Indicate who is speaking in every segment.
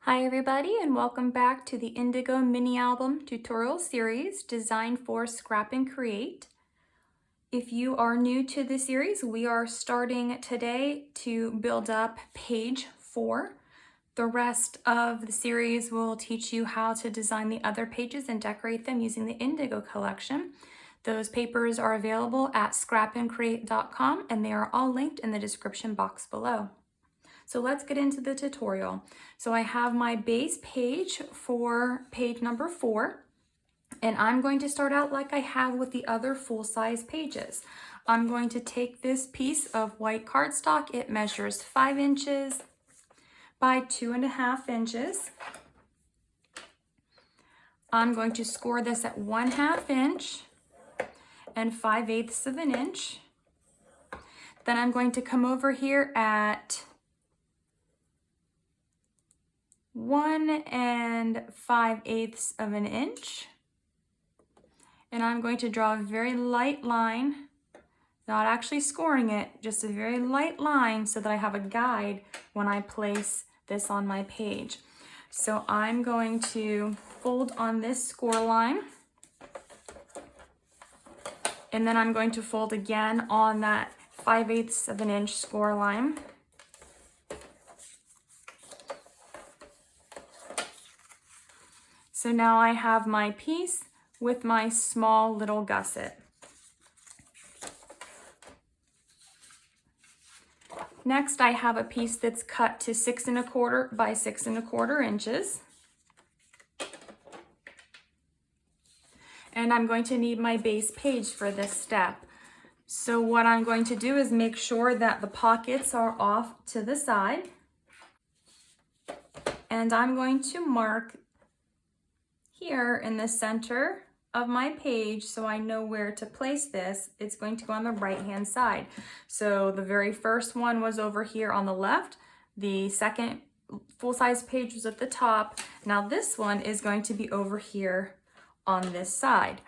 Speaker 1: Hi everybody, and welcome back to the Indigo mini album tutorial series designed for ScrapNCreate. If you are new to the series, we are starting today to build up page 4. The rest of the series will teach you how to design the other pages and decorate them using the Indigo collection. Those papers are available at ScrapNCreate.com and they are all linked in the description box below. So let's get into the tutorial. So I have my base page for page number 4, and I'm going to start out like I have with the other full-size pages. I'm going to take this piece of white cardstock. It measures 5 inches by 2.5 inches. I'm going to score this at 1/2 inch and 5/8 of an inch. Then I'm going to come over here at 1 5/8 of an inch, and I'm going to draw a very light line, not actually scoring it, just a very light line so that I have a guide when I place this on my page. So I'm going to fold on this score line, and then I'm going to fold again on that 5/8 of an inch score line. So now I have my piece with my small little gusset. Next, I have a piece that's cut to 6 1/4 by 6 1/4 inches. And I'm going to need my base page for this step. So what I'm going to do is make sure that the pockets are off to the side. And I'm going to mark here in the center of my page so I know where to place this. It's going to go on the right hand side. So the very first one was over here on the left. The second full-size page was at the top. Now this one is going to be over here on this side.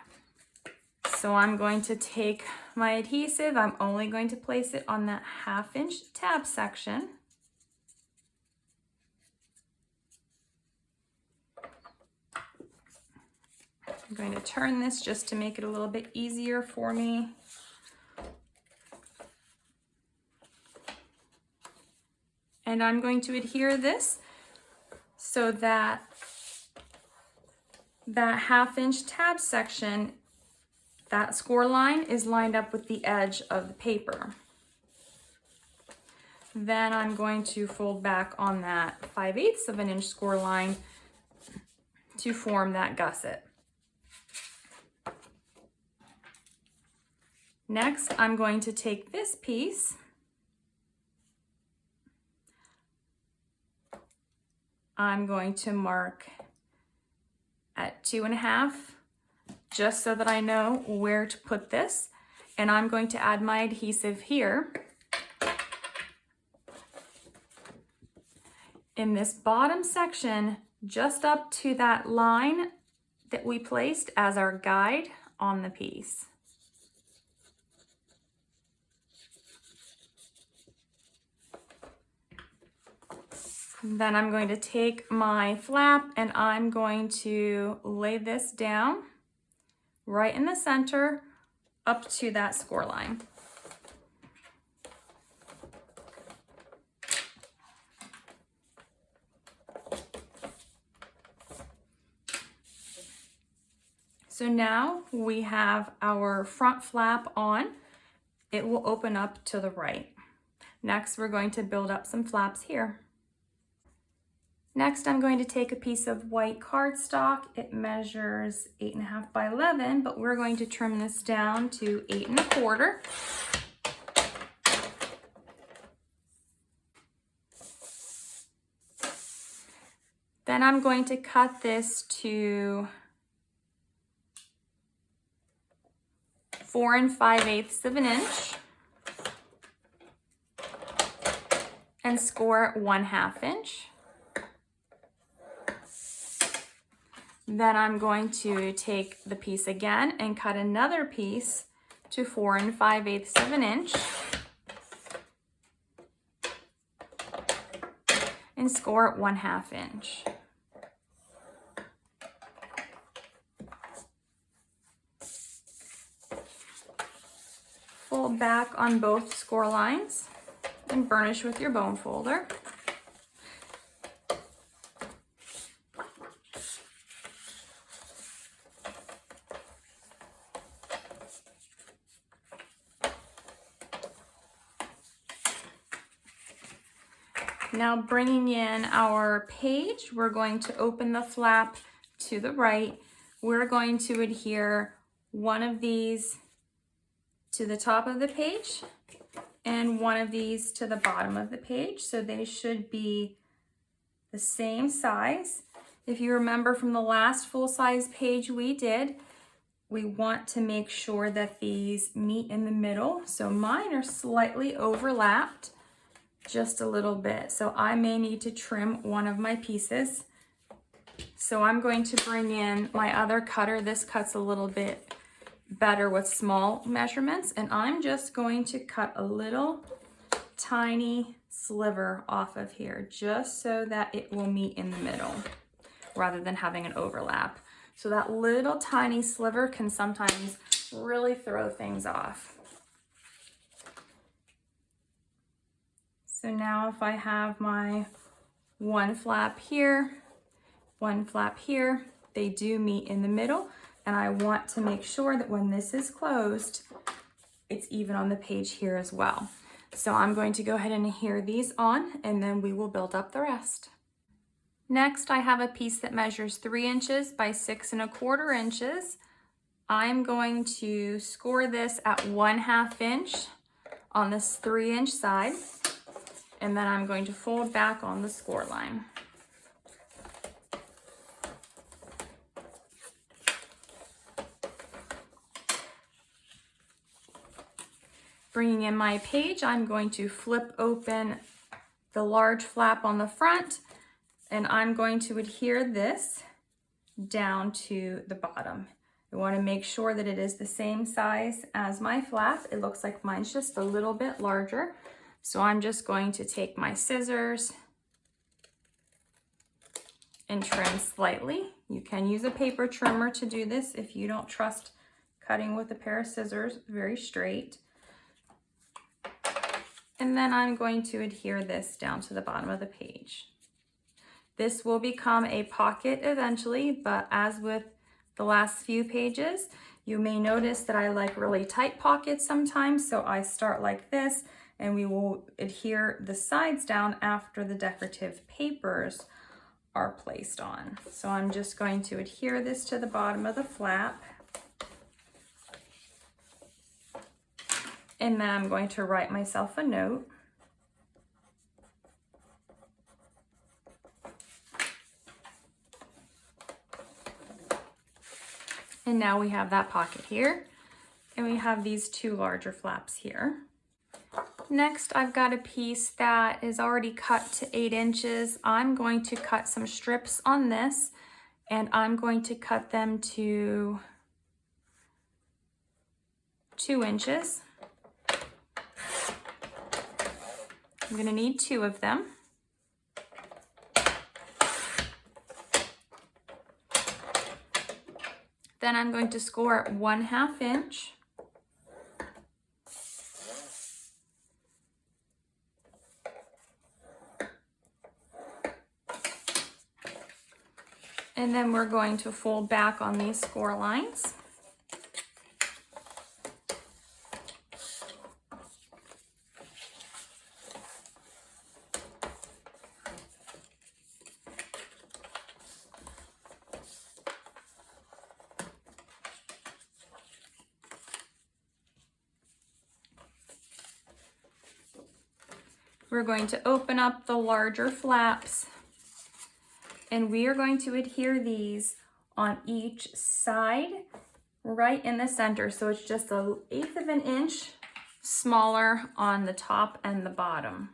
Speaker 1: So I'm going to take my adhesive. I'm only going to place it on that 1/2 inch tab section. I'm going to turn this just to make it a little bit easier for me. And I'm going to adhere this so that that 1/2 inch tab section, that score line is lined up with the edge of the paper. Then I'm going to fold back on that 5/8 of an inch score line to form that gusset. Next, I'm going to take this piece, I'm going to mark at 2.5, just so that I know where to put this, and I'm going to add my adhesive here. In this bottom section, just up to that line that we placed as our guide on the piece. Then I'm going to take my flap and I'm going to lay this down right in the center up to that score line. So now we have our front flap on. It will open up to the right. Next, we're going to build up some flaps here. Next, I'm going to take a piece of white cardstock. It measures 8.5 by 11, but we're going to trim this down to 8 1/4. Then I'm going to cut this to 4 5/8 of an inch and score at 1/2 inch. Then I'm going to take the piece again and cut another piece to 4 5/8 of an inch and score at 1/2 inch. Fold back on both score lines and burnish with your bone folder. Now bringing in our page, we're going to open the flap to the right. We're going to adhere one of these to the top of the page and one of these to the bottom of the page. So they should be the same size. If you remember from the last full-size page we did, we want to make sure that these meet in the middle. So mine are slightly overlapped, just a little bit. So I may need to trim one of my pieces. So I'm going to bring in my other cutter. This cuts a little bit better with small measurements, and I'm just going to cut a little tiny sliver off of here just so that it will meet in the middle rather than having an overlap. So that little tiny sliver can sometimes really throw things off. So now if I have my one flap here, they do meet in the middle, and I want to make sure that when this is closed, it's even on the page here as well. So I'm going to go ahead and adhere these on, and then we will build up the rest. Next, I have a piece that measures 3 inches by 6 1/4 inches. I'm going to score this at 1/2 inch on this 3-inch side, and then I'm going to fold back on the score line. Bringing in my page, I'm going to flip open the large flap on the front, and I'm going to adhere this down to the bottom. I want to make sure that it is the same size as my flap. It looks like mine's just a little bit larger. So I'm just going to take my scissors and trim slightly. You can use a paper trimmer to do this if you don't trust cutting with a pair of scissors very straight. And then I'm going to adhere this down to the bottom of the page. This will become a pocket eventually, but as with the last few pages, you may notice that I like really tight pockets sometimes. So I start like this, and we will adhere the sides down after the decorative papers are placed on. So I'm just going to adhere this to the bottom of the flap. And then I'm going to write myself a note. And now we have that pocket here, and we have these 2 larger flaps here. Next, I've got a piece that is already cut to 8 inches. I'm going to cut some strips on this, and I'm going to cut them to 2 inches. I'm going to need 2 of them. Then I'm going to score at 1/2 inch. And then we're going to fold back on these score lines. We're going to open up the larger flaps, and we are going to adhere these on each side right in the center. So it's just 1/8 of an inch smaller on the top and the bottom.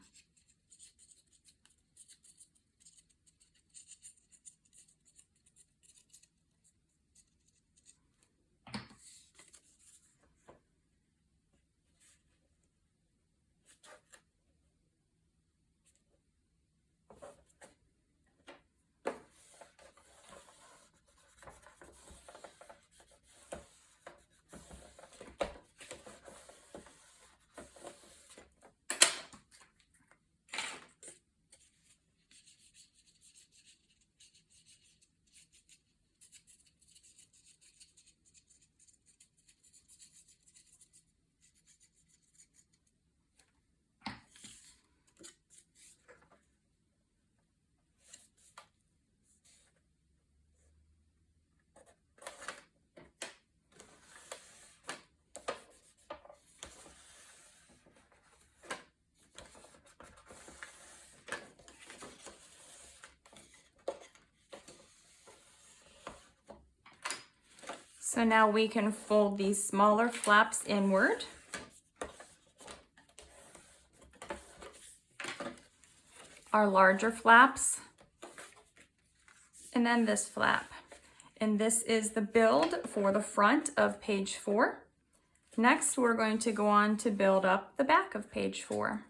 Speaker 1: So now we can fold these smaller flaps inward. Our larger flaps, and then this flap. And this is the build for the front of page 4. Next, we're going to go on to build up the back of page 4.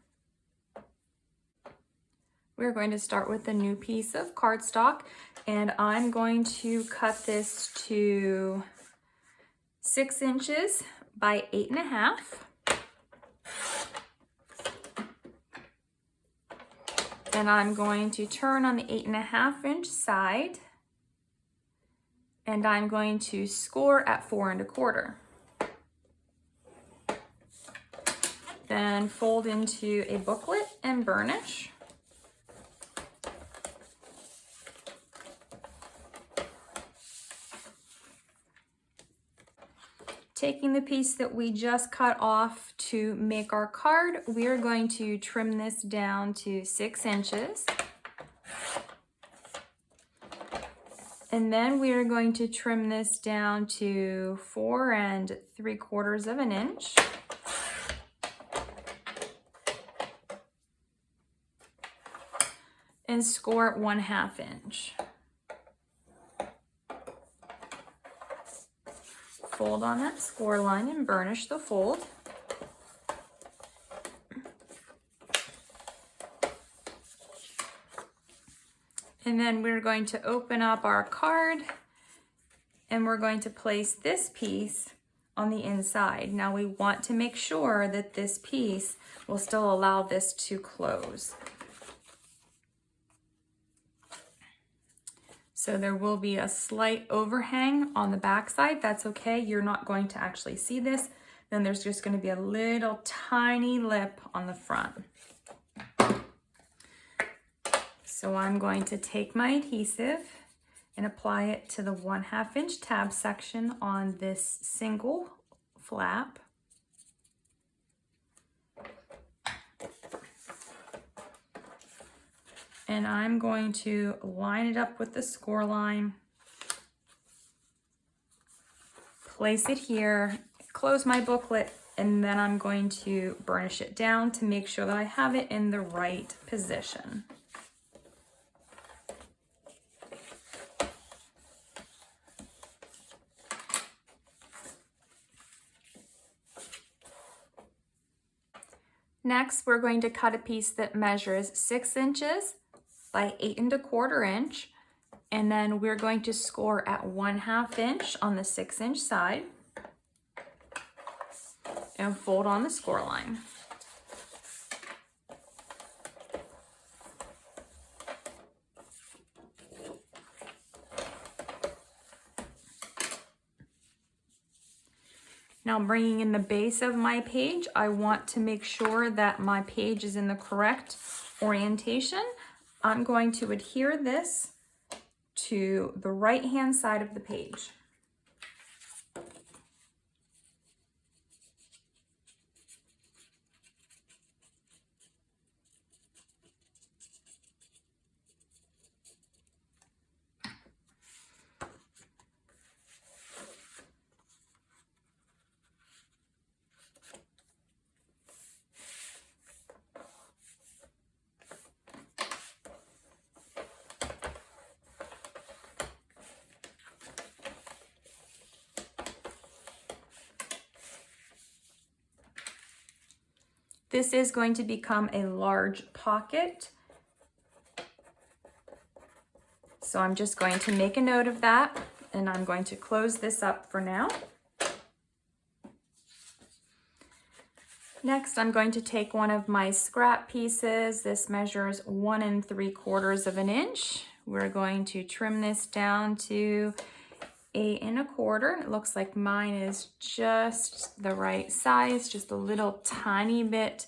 Speaker 1: We're going to start with a new piece of cardstock, and I'm going to cut this to 6 inches by 8.5. And I'm going to turn on the 8.5 inch side, and I'm going to score at 4 1/4. Then fold into a booklet and burnish. Taking the piece that we just cut off to make our card, we are going to trim this down to 6 inches. And then we are going to trim this down to 4 3/4 inches. And score at 1/2 inch. Fold on that score line and burnish the fold. And then we're going to open up our card, and we're going to place this piece on the inside. Now we want to make sure that this piece will still allow this to close. So there will be a slight overhang on the back side. That's okay. You're not going to actually see this. Then there's just going to be a little tiny lip on the front. So I'm going to take my adhesive and apply it to the 1/2 inch tab section on this single flap. And I'm going to line it up with the score line, place it here, close my booklet, and then I'm going to burnish it down to make sure that I have it in the right position. Next, we're going to cut a piece that measures 6 inches by 8 1/4 inch, and then we're going to score at 1/2 inch on the 6 inch side and fold on the score line. Now bringing in the base of my page, I want to make sure that my page is in the correct orientation. I'm going to adhere this to the right-hand side of the page. This is going to become a large pocket. So I'm just going to make a note of that, and I'm going to close this up for now. Next, I'm going to take one of my scrap pieces. This measures 1 3/4 inch. We're going to trim this down to 8 1/4. It looks like mine is just the right size, just a little tiny bit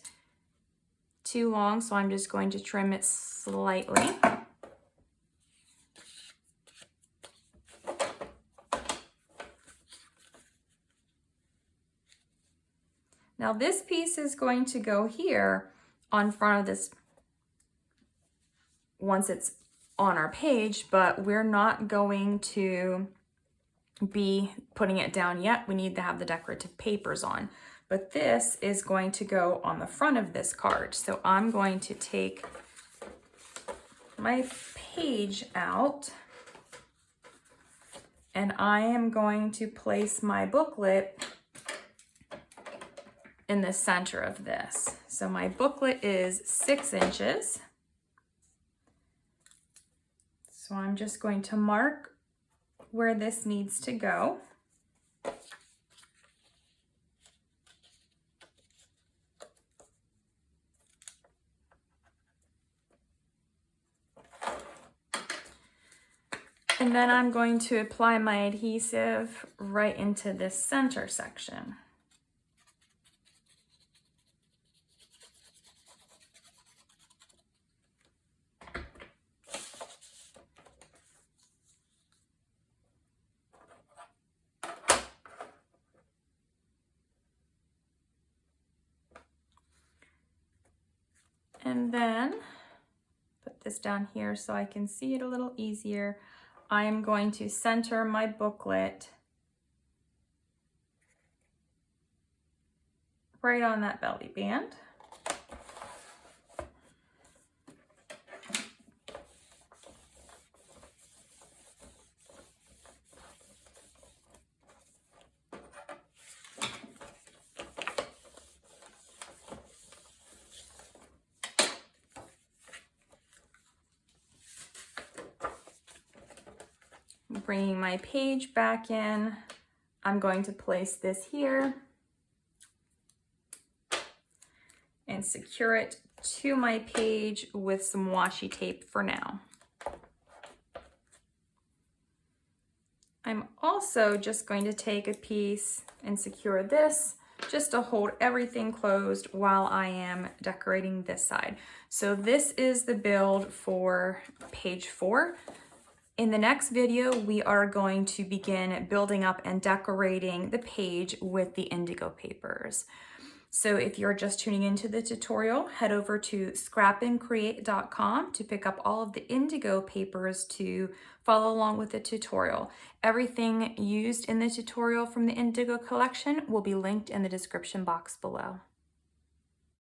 Speaker 1: too long, so I'm just going to trim it slightly. Now this piece is going to go here on front of this once it's on our page, but we're not going to be putting it down yet. We need to have the decorative papers on. But this is going to go on the front of this card. So I'm going to take my page out and I am going to place my booklet in the center of this. So my booklet is 6 inches. So I'm just going to mark where this needs to go. And then I'm going to apply my adhesive right into this center section. And then put this down here so I can see it a little easier. I'm going to center my booklet right on that belly band. Bringing my page back in, I'm going to place this here and secure it to my page with some washi tape for now. I'm also just going to take a piece and secure this just to hold everything closed while I am decorating this side. So this is the build for page 4. In the next video, we are going to begin building up and decorating the page with the indigo papers. So if you're just tuning into the tutorial, head over to ScrapNCreate.com to pick up all of the indigo papers to follow along with the tutorial. Everything used in the tutorial from the indigo collection will be linked in the description box below.